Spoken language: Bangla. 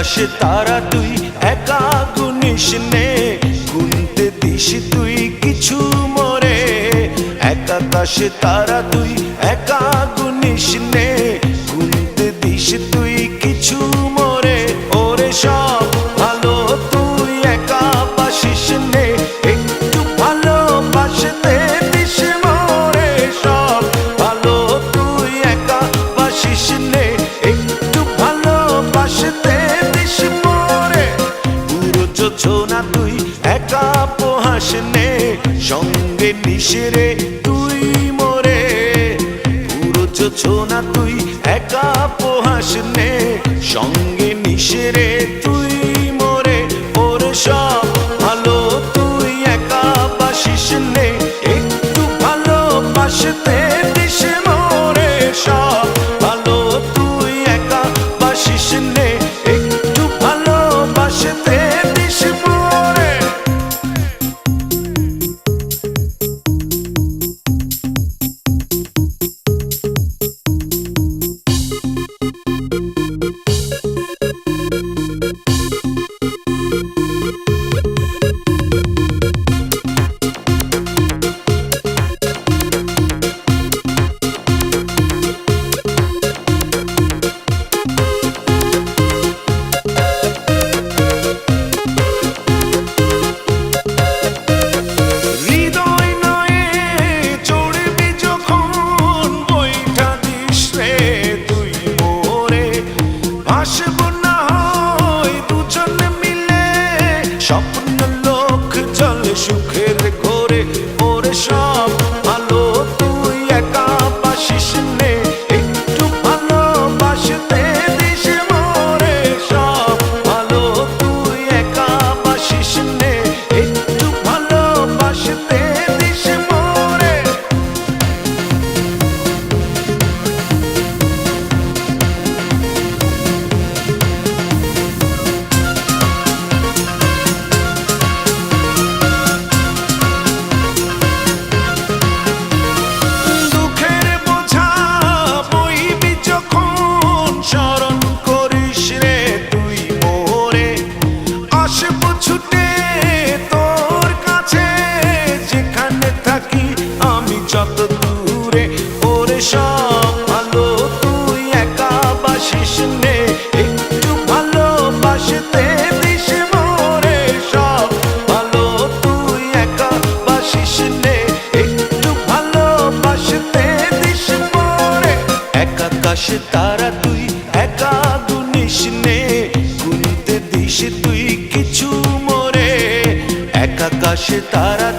আকাশে তারা তুই একা গুনিস নে, গুনতে দিস তুই কিছু মোরে। এক আকাশে তারা তুই একা গুনিস নে, গুনতে দিস তুই কিছু মোরে। ওরে সব ভালো তুই একা বাসিস নে, একটু ভালোবাসতে দিস মোরে। সব ভালো তুই একা বাসিস নে, একটু ভালোবাসতে দিস মোরে। পুরো যোছনা তুই একা পোহাস নে, সঙ্গে নিশরে তুই মোরে। পুরো যোছনা তুই একা পোহাস নে, সঙ্গে নিশরে তুই মোরে। ওরে সব ভালো তুই একা বাসিস নে, একটু ভালোবাসতে দিস মোরে। সব ভালো তুই একা বাসিস নে, একটু ভালোবাসতে দিস মোরে। স্বপ্ন লোক চলে সুখের ঘোরে। ওরে সব ভালো তুই একা বাসিস নে, একটু ভালোবাসতে দিস মোরে। সব ভালো তুই একা বাসিস নে, একটু ভালোবাসতে দিস মোরে। যত দূরে ওরে সব ভালো তুই একা বাসিস নে, একটু ভালোবাসতে দিস মোরে। সব ভালো তুই একা বাসিস নে, একটু ভালোবাসতে দিস মোরে। এক আকাশে তারা তুই একা গুনিস নে, গুনতে দিস তুই কিছু মোরে। এক আকাশে তারা